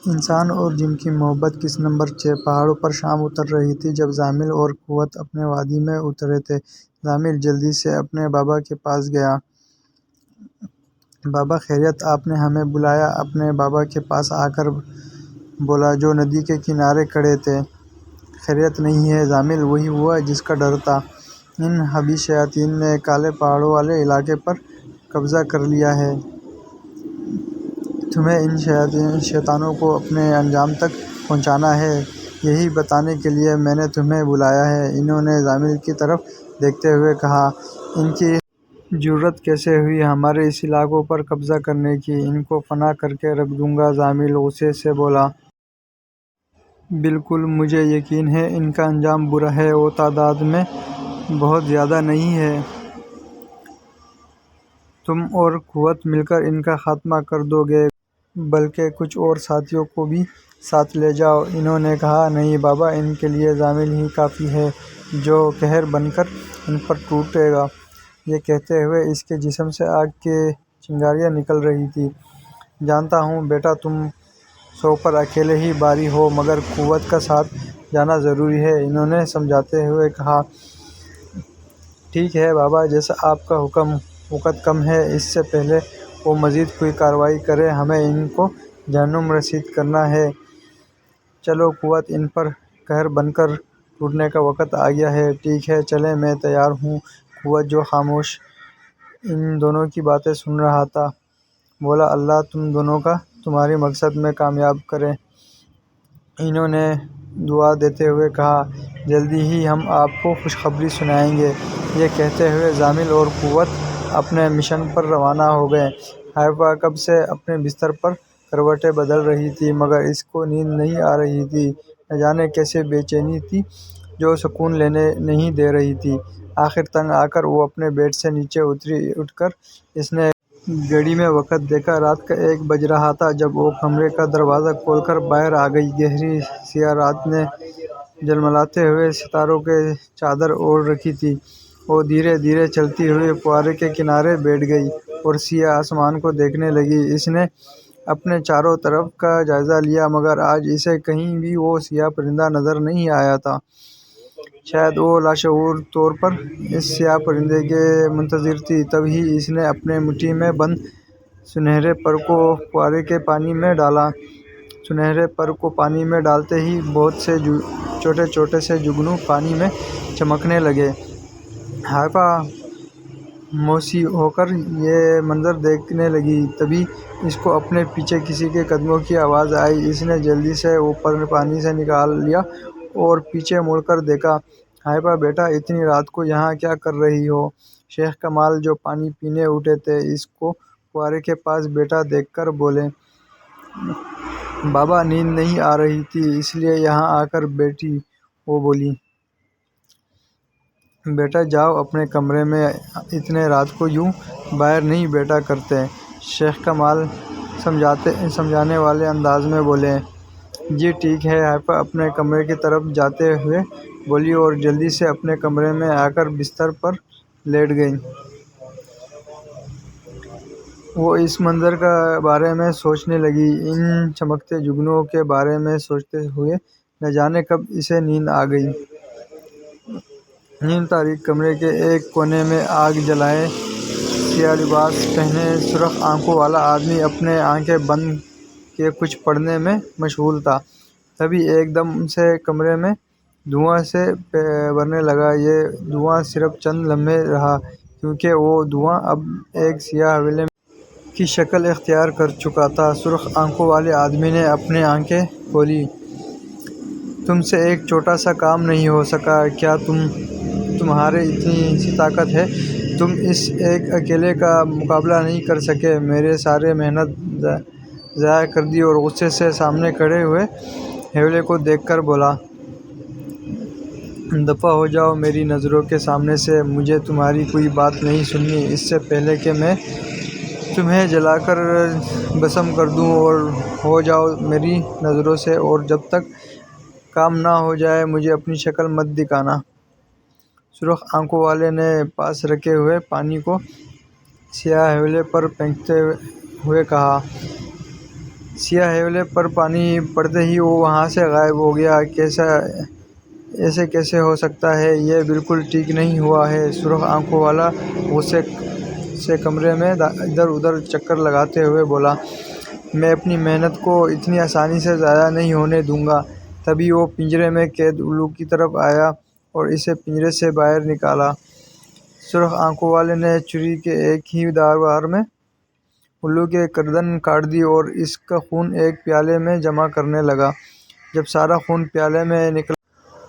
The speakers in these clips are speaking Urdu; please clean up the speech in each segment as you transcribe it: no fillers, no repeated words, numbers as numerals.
انسان اور جن کی محبت کس نمبر 6 پہاڑوں پر شام اتر رہی تھی جب ضامل اور قوت اپنے وادی میں اترے تھے۔ ضامل جلدی سے اپنے بابا کے پاس گیا۔ بابا خیریت، آپ نے ہمیں بلایا؟ اپنے بابا کے پاس آ کر بولا جو ندی کے کنارے کھڑے تھے۔ خیریت نہیں ہے ضامل، وہی ہوا جس کا ڈر تھا۔ ان حبشی شیاطین نے کالے پہاڑوں والے علاقے پر قبضہ کر لیا ہے۔ تمہیں ان شیطانوں کو اپنے انجام تک پہنچانا ہے، یہی بتانے کے لیے میں نے تمہیں بلایا ہے۔ انہوں نے ضامل کی طرف دیکھتے ہوئے کہا، ان کی جرأت کیسے ہوئی ہمارے اس علاقوں پر قبضہ کرنے کی؟ ان کو فنا کر کے رکھ دوں گا۔ ضامل غصے سے بولا، بالکل، مجھے یقین ہے ان کا انجام برا ہے۔ وہ تعداد میں بہت زیادہ نہیں ہیں۔ تم اور قوت مل کر ان کا خاتمہ کر دو گے، بلکہ کچھ اور ساتھیوں کو بھی ساتھ لے جاؤ۔ انہوں نے کہا، نہیں بابا، ان کے لیے ضامل ہی کافی ہے جو قہر بن کر ان پر ٹوٹے گا۔ یہ کہتے ہوئے اس کے جسم سے آگ کی چنگاریاں نکل رہی تھیں۔ جانتا ہوں بیٹا، تم 100 پر اکیلے ہی بھاری ہو، مگر قوت کا ساتھ جانا ضروری ہے۔ انہوں نے سمجھاتے ہوئے کہا، ٹھیک ہے بابا، جیسا آپ کا حکم۔ وقت کم ہے، اس سے پہلے وہ مزید کوئی کارروائی کریں، ہمیں ان کو جہنم رسید کرنا ہے۔ چلو قوت، ان پر قہر بن کر ٹوٹنے کا وقت آ گیا ہے۔ ٹھیک ہے، چلیں، میں تیار ہوں۔ قوت، جو خاموش ان دونوں کی باتیں سن رہا تھا، بولا، اللہ تم دونوں کو تمہارے مقصد میں کامیاب کرے۔ انہوں نے دعا دیتے ہوئے کہا، جلدی ہی ہم آپ کو خوشخبری سنائیں گے۔ یہ کہتے ہوئے ضامل اور قوت اپنے مشن پر روانہ ہو گئے۔ حائفہ کب سے اپنے بستر پر کروٹیں بدل رہی تھی، مگر اس کو نیند نہیں آ رہی تھی۔ نہ جانے کیسی بے چینی تھی جو سکون لینے نہیں دے رہی تھی۔ آخر تنگ آ کر وہ اپنے بیڈ سے نیچے اتری۔ اٹھ کر اس نے گھڑی میں وقت دیکھا۔ رات کا 1 بج رہا تھا جب وہ کمرے کا دروازہ کھول کر باہر آ گئی۔ گہری سیاہ رات نے جھلملاتے ہوئے ستاروں کی چادر اوڑھ رکھی تھی۔ وہ دھیرے دھیرے چلتی ہوئی فوارے کے کنارے بیٹھ گئی اور سیاہ آسمان کو دیکھنے لگی۔ اس نے اپنے چاروں طرف کا جائزہ لیا، مگر آج اسے کہیں بھی وہ سیاہ پرندہ نظر نہیں آیا تھا۔ شاید وہ لاشعور طور پر اس سیاہ پرندے کے منتظر تھی۔ تبھی اس نے اپنے مٹھی میں بند سنہرے پر کو فوارے کے پانی میں ڈالا۔ سنہرے پر کو پانی میں ڈالتے ہی بہت سے چھوٹے چھوٹے سے جگنو پانی میں چمکنے لگے۔ حائفہ مویشی ہو کر یہ منظر دیکھنے لگی۔ تبھی اس کو اپنے پیچھے کسی کے قدموں کی آواز آئی۔ اس نے جلدی سے وہ پر پانی سے نکال لیا اور پیچھے مڑ کر دیکھا۔ حائفہ بیٹا، اتنی رات کو یہاں کیا کر رہی ہو؟ شیخ کمال، جو پانی پینے اٹھے تھے، اس کو فوارے کے پاس بیٹھا دیکھ کر بولے، بابا، نیند نہیں آ رہی تھی، اس لیے یہاں آ کر بیٹھی۔ وہ بولی، بیٹا جاؤ اپنے کمرے میں، اتنے رات کو یوں باہر نہیں بیٹھا کرتے۔ شیخ کمال سمجھانے والے انداز میں بولے، جی ٹھیک ہے۔ حائفہ اپنے کمرے کی طرف جاتے ہوئے بولی اور جلدی سے اپنے کمرے میں آ کر بستر پر لیٹ گئی۔ وہ اس منظر کے بارے میں سوچنے لگی، ان چمکتے جگنوں کے بارے میں سوچتے ہوئے نہ جانے کب اسے نیند آ گئی۔ نیم تاریک کمرے کے ایک کونے میں آگ جلائے سیاہ لباس پہنے سرخ آنکھوں والا آدمی اپنے آنکھیں بند کیے کچھ پڑھنے میں مشغول تھا۔ تبھی ایک دم سے کمرے میں دھواں سے بھرنے لگا۔ یہ دھواں صرف چند لمحے رہا، کیونکہ وہ دھواں اب ایک سیاہ حوالے کی شکل اختیار کر چکا تھا۔ سرخ آنکھوں والے آدمی نے اپنی آنکھیں کھولیں، تم سے ایک چھوٹا سا کام نہیں ہو سکا کیا؟ تمہارے اتنی سی طاقت ہے، تم اس ایک اکیلے کا مقابلہ نہیں کر سکے؟ میری ساری محنت ضائع کر دی؟ اور غصے سے سامنے کھڑے ہوئے حوالے کو دیکھ کر بولا، دفعہ ہو جاؤ میری نظروں کے سامنے سے، مجھے تمہاری کوئی بات نہیں سننی۔ اس سے پہلے کہ میں تمہیں جلا کر بھسم کر دوں، ہو جاؤ میری نظروں سے، اور جب تک کام نہ ہو جائے مجھے اپنی شکل مت دکھانا۔ سرخ آنکھوں والے نے پاس رکھے ہوئے پانی کو سیاہ حوالے پر پھینکتے ہوئے کہا، سیاہ حوالے پر پانی پڑتے ہی وہ وہاں سے غائب ہو گیا۔ ایسے کیسے ہو سکتا ہے؟ یہ بالکل ٹھیک نہیں ہوا ہے۔ سرخ آنکھوں والا غصے سے کمرے میں ادھر ادھر چکر لگاتے ہوئے بولا، میں اپنی محنت کو اتنی آسانی سے ضائع نہیں ہونے دوں گا۔ تبھی وہ پنجرے میں قید الو کی طرف آیا اور اسے پنجرے سے باہر نکالا۔ سرخ آنکھوں والے نے چھری کے ایک ہی وار میں الو کی گردن کاٹ دی اور اس کا خون ایک پیالے میں جمع کرنے لگا۔ جب سارا خون پیالے میں نکل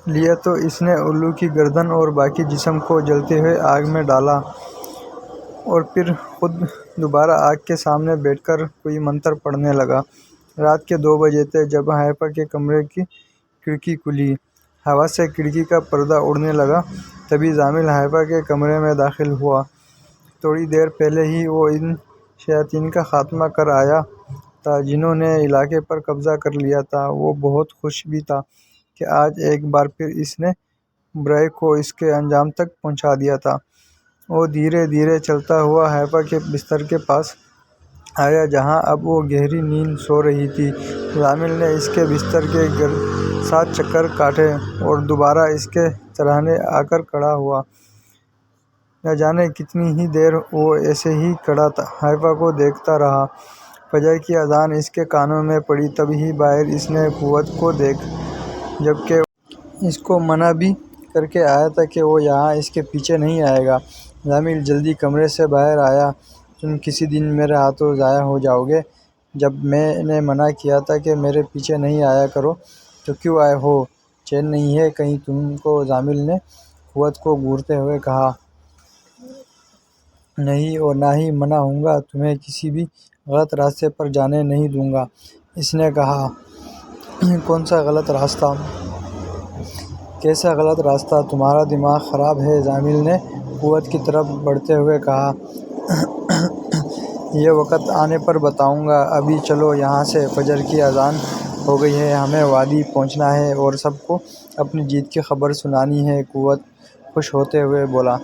لیا تو اس نے الو کی گردن اور باقی جسم کو جلتے ہوئے آگ میں ڈالا اور پھر خود دوبارہ آگ کے سامنے بیٹھ کر کوئی منتر پڑھنے لگا۔ رات کے 2 بجے تھے جب ہائپا کے کمرے کی کھڑکی کھلی۔ ہوا سے کھڑکی کا پردہ اڑنے لگا۔ تبھی ضامل ہائپا کے کمرے میں داخل ہوا۔ تھوڑی دیر پہلے ہی وہ ان شیاطین کا خاتمہ کر آیا تھا جنہوں نے علاقے پر قبضہ کر لیا تھا۔ وہ بہت خوش بھی تھا کہ آج ایک بار پھر اس نے برائی کو اس کے انجام تک پہنچا دیا تھا۔ وہ دھیرے دھیرے چلتا ہوا ہائپا کے بستر کے پاس آیا جہاں اب وہ گہری نیند سو رہی تھی۔ ضامل نے اس کے بستر کے گرد 7 چکر کاٹے اور دوبارہ اس کے سراہنے آ کر کھڑا ہوا۔ نہ جانے کتنی ہی دیر وہ ایسے ہی کھڑا ہائپا کو دیکھتا رہا۔ فجر کی اذان اس کے کانوں میں پڑی تبھی باہر اس نے قوت کو دیکھا، جبکہ وہ اس کو منع بھی کر کے آیا تھا کہ وہ یہاں اس کے پیچھے نہیں آئے گا۔ ضامل جلدی کمرے سے باہر آیا۔ تم کسی دن میرے ہاتھوں ضائع ہو جاؤ گے۔ جب میں نے منع کیا تھا کہ میرے پیچھے نہیں آیا کرو تو کیوں آئے ہو؟ چین نہیں ہے کہیں تم کو؟ ضامل نے قوت کو گھورتے ہوئے کہا۔ نہیں، اور نہ ہی منع ہوں گا۔ تمہیں کسی بھی غلط راستے پر جانے نہیں دوں گا۔ اس نے کہا۔ کون سا غلط راستہ؟ کیسا غلط راستہ؟ تمہارا دماغ خراب ہے؟ ضامل نے قوت کی طرف بڑھتے ہوئے کہا۔ یہ وقت آنے پر بتاؤں گا۔ ابھی چلو یہاں سے، فجر کی اذان ہو گئی ہے، ہمیں وادی پہنچنا ہے اور سب کو اپنی جیت کی خبر سنانی ہے۔ قوت خوش ہوتے ہوئے بولا۔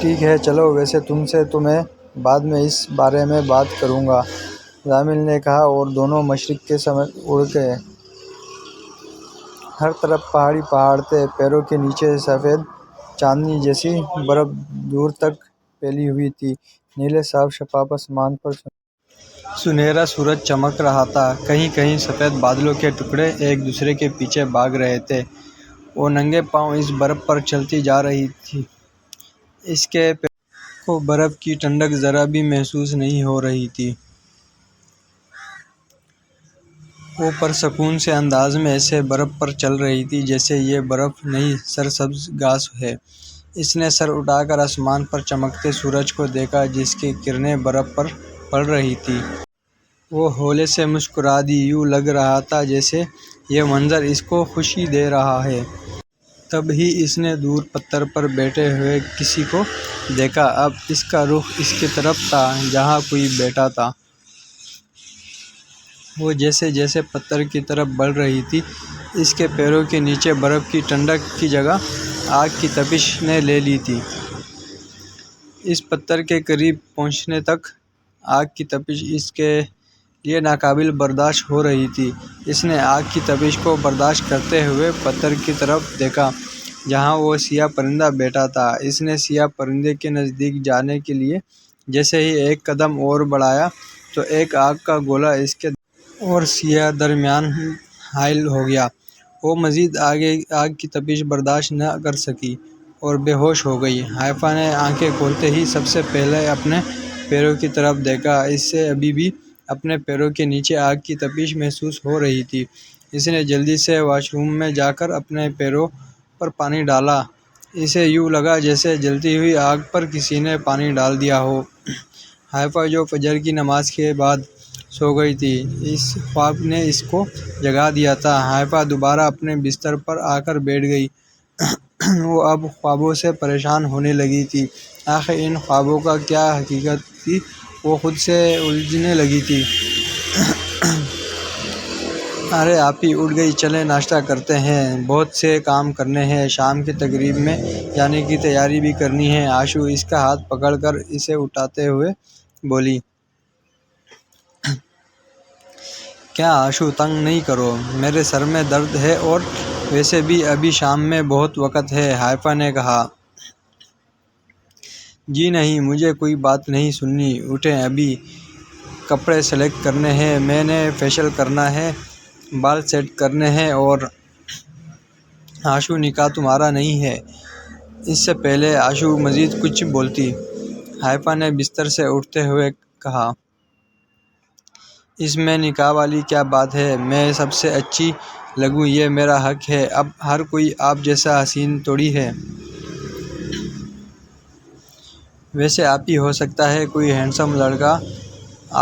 ٹھیک ہے چلو، ویسے تم سے تو میں بعد میں اس بارے میں بات کروں گا، ضامل نے کہا اور دونوں مشرق کی سمت اڑ گئے۔ ہر طرف پہاڑی پہاڑ تھے۔ پیروں کے نیچے سفید چاندنی جیسی برف دور تک پھیلی ہوئی تھی۔ نیلے صاف شفاف آسمان پر سنہرا سورج چمک رہا تھا۔ کہیں کہیں سفید بادلوں کے ٹکڑے ایک دوسرے کے پیچھے بھاگ رہے تھے۔ وہ ننگے پاؤں اس برف پر چلتی جا رہی تھی۔ اس کے پیروں کو برف کی ٹھنڈک ذرا بھی محسوس نہیں ہو رہی تھی۔ وہ پرسکون سے انداز میں ایسے برف پر چل رہی تھی جیسے یہ برف نہیں سرسبز گھاس ہے۔ اس نے سر اٹھا کر آسمان پر چمکتے سورج کو دیکھا جس کی کرنیں برف پر پڑ رہی تھیں۔ وہ ہولے سے مسکرا دی۔ یوں لگ رہا تھا جیسے یہ منظر اس کو خوشی دے رہا ہے۔ تب ہی اس نے دور پتھر پر بیٹھے ہوئے کسی کو دیکھا۔ اب اس کا رخ اس کی طرف تھا جہاں کوئی بیٹھا تھا۔ وہ جیسے جیسے پتھر کی طرف بڑھ رہی تھی، اس کے پیروں کے نیچے برف کی ٹھنڈک کی جگہ آگ کی تپش نے لے لی تھی۔ اس پتھر کے قریب پہنچنے تک آگ کی تپش اس کے لیے ناقابل برداشت ہو رہی تھی۔ اس نے آگ کی تپش کو برداشت کرتے ہوئے پتھر کی طرف دیکھا جہاں وہ سیاہ پرندہ بیٹھا تھا۔ اس نے سیاہ پرندے کے نزدیک جانے کے لیے جیسے ہی ایک قدم اور بڑھایا تو ایک آگ کا گولا اس کے اور سیاہ درمیان حائل ہو گیا۔ وہ مزید آگ کی تپش برداشت نہ کر سکی اور بے ہوش ہو گئی۔ ہائپا نے آنکھیں کھولتے ہی سب سے پہلے اپنے پیروں کی طرف دیکھا۔ اس سے ابھی بھی اپنے پیروں کے نیچے آگ کی تپش محسوس ہو رہی تھی۔ اس نے جلدی سے واش روم میں جا کر اپنے پیروں پر پانی ڈالا۔ اسے یوں لگا جیسے جلتی ہوئی آگ پر کسی نے پانی ڈال دیا ہو۔ ہائپا جو فجر کی نماز کے بعد سو گئی تھی، اس خواب نے اس کو جگا دیا تھا۔ ہائپا دوبارہ اپنے بستر پر آ کر بیٹھ گئی۔ وہ اب خوابوں سے پریشان ہونے لگی تھی۔ آخر ان خوابوں کا کیا حقیقت تھی، وہ خود سے الجھنے لگی تھی۔ ارے آپی اٹھ گئی، چلیں ناشتہ کرتے ہیں، بہت سے کام کرنے ہیں، شام کی تقریب میں جانے کی تیاری بھی کرنی ہے۔ آشو اس کا ہاتھ پکڑ کر اسے اٹھاتے ہوئے بولی۔ کیا آشو تنگ نہیں کرو، میرے سر میں درد ہے اور ویسے بھی ابھی شام میں بہت وقت ہے، حائفہ نے کہا۔ جی نہیں، مجھے کوئی بات نہیں سننی، اٹھیں، ابھی کپڑے سلیکٹ کرنے ہیں، میں نے فیشل کرنا ہے، بال سیٹ کرنے ہیں اور آشو نکاح تمہارا نہیں ہے۔ اس سے پہلے آشو مزید کچھ بولتی، حائفہ نے بستر سے اٹھتے ہوئے کہا، اس میں نکاح والی کیا بات ہے، میں سب سے اچھی لگوں یہ میرا حق ہے، اب ہر کوئی آپ جیسا حسین تھوڑی ہے، ویسے آپ ہی ہو سکتا ہے کوئی ہینڈسم لڑکا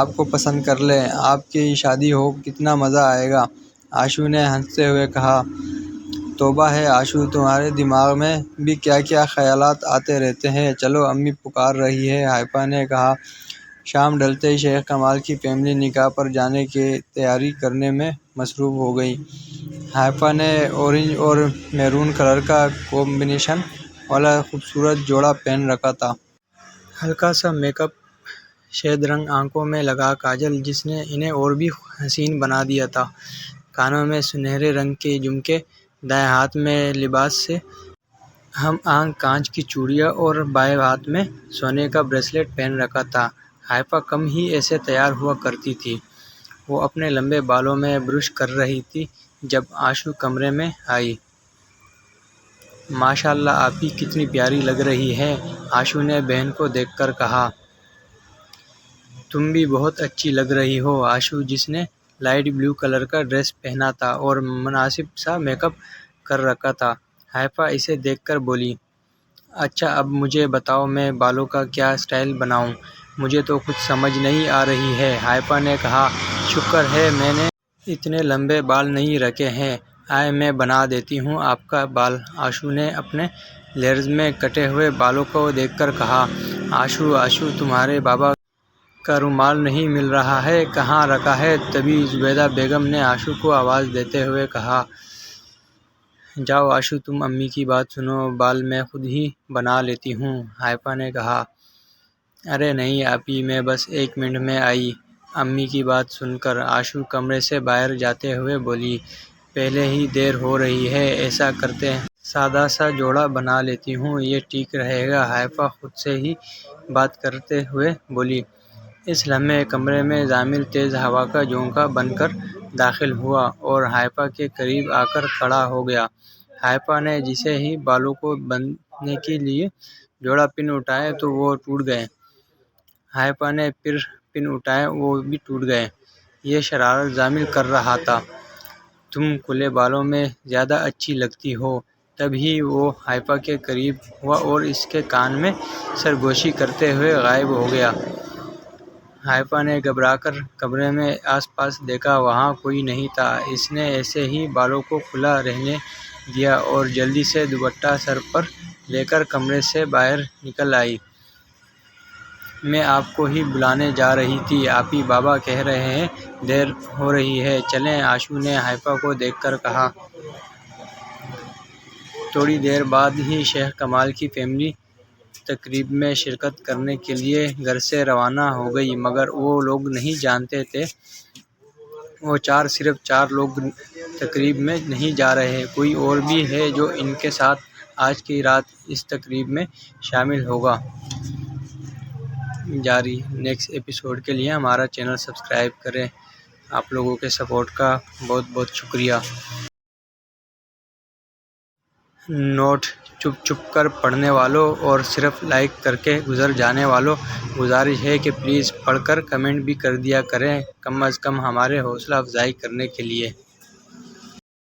آپ کو پسند کر لے، آپ کی شادی ہو کتنا مزہ آئے گا، آشو نے ہنستے ہوئے کہا۔ توبہ ہے آشو، تمہارے دماغ میں بھی کیا کیا خیالات آتے رہتے ہیں، چلو امی پکار رہی ہے، حائفہ نے کہا۔ شام ڈھلتے ہی شیخ کمال کی فیملی نکاح پر جانے کی تیاری کرنے میں مصروف ہو گئی۔ حائفہ نے اورنج اور میرون کلر کا کمبینیشن والا خوبصورت جوڑا پہن رکھا تھا۔ ہلکا سا میک اپ، شہد رنگ آنکھوں میں لگا کاجل جس نے انہیں اور بھی حسین بنا دیا تھا، کانوں میں سنہرے رنگ کے جھمکے، دائیں ہاتھ میں لباس سے ہم آہنگ کانچ کی چوڑیاں اور بائیں ہاتھ میں سونے کا بریسلیٹ پہن رکھا تھا۔ حائفہ کم ہی ایسے تیار ہوا کرتی تھی، وہ اپنے لمبے بالوں میں برش کر رہی تھی جب آشو کمرے میں آئی۔ ماشاء اللہ آپی کتنی پیاری لگ رہی ہیں، آشو نے بہن کو دیکھ کر کہا۔ تم بھی بہت اچھی لگ رہی ہو، آشو جس نے لائٹ بلیو کلر کا ڈریس پہنا تھا اور مناسب سا میک اپ کر رکھا تھا، حائفہ اسے دیکھ کر بولی۔ اچھا اب مجھے بتاؤ میں بالوں کا کیا اسٹائل بناؤں، مجھے تو کچھ سمجھ نہیں آ رہی ہے، حائفہ نے کہا۔ شکر ہے میں نے اتنے لمبے بال نہیں رکھے ہیں، آئے میں بنا دیتی ہوں آپ کا بال، آشو نے اپنے لیئرز میں کٹے ہوئے بالوں کو دیکھ کر کہا۔ آشو تمہارے بابا کا رومال نہیں مل رہا ہے، کہاں رکھا ہے، تبھی زبیدہ بیگم نے آشو کو آواز دیتے ہوئے کہا۔ جاؤ آشو تم امی کی بات سنو، بال میں خود ہی بنا لیتی ہوں، حائفہ نے کہا۔ ارے نہیں آپی میں بس 1 منٹ میں آئی، امی کی بات سن کر آشو کمرے سے باہر جاتے ہوئے بولی۔ پہلے ہی دیر ہو رہی ہے، ایسا کرتے ہیں سادہ سا جوڑا بنا لیتی ہوں، یہ ٹھیک رہے گا، حائفہ خود سے ہی بات کرتے ہوئے بولی۔ اس لمحے کمرے میں زامل تیز ہوا کا جھونکا بن کر داخل ہوا اور حائفہ کے قریب آ کر کھڑا ہو گیا۔ حائفہ نے جیسے ہی بالوں کو باندھنے کے لیے جوڑا پن اٹھائے تو وہ ٹوٹ گئے، حائفہ نے پھر پن اٹھائے وہ بھی ٹوٹ گئے، یہ شرارت زامل کر رہا تھا۔ تم کھلے بالوں میں زیادہ اچھی لگتی ہو، تبھی وہ حائفہ کے قریب ہوا اور اس کے کان میں سرگوشی کرتے ہوئے غائب ہو گیا۔ حائفہ نے گھبرا کر کمرے میں آس پاس دیکھا، وہاں کوئی نہیں تھا، اس نے ایسے ہی بالوں کو کھلا رہنے دیا اور جلدی سے دوپٹہ سر پر لے کر کمرے سے باہر نکل آئی۔ میں آپ کو ہی بلانے جا رہی تھی آپی، بابا کہہ رہے ہیں دیر ہو رہی ہے، چلیں، آشو نے حائفہ کو دیکھ کر کہا۔ تھوڑی دیر بعد ہی شیخ کمال کی فیملی تقریب میں شرکت کرنے کے لیے گھر سے روانہ ہو گئی، مگر وہ لوگ نہیں جانتے تھے وہ صرف 4 لوگ تقریب میں نہیں جا رہے، کوئی اور بھی ہے جو ان کے ساتھ آج کی رات اس تقریب میں شامل ہوگا۔ جاری نیکسٹ ایپیسوڈ کے لیے ہمارا چینل سبسکرائب کریں، آپ لوگوں کے سپورٹ کا بہت بہت شکریہ۔ نوٹ چھپ کر پڑھنے والوں اور صرف لائک کر کے گزر جانے والوں گزارش ہے کہ پلیز پڑھ کر کمنٹ بھی کر دیا کریں، کم از کم ہمارے حوصلہ افزائی کرنے کے لیے۔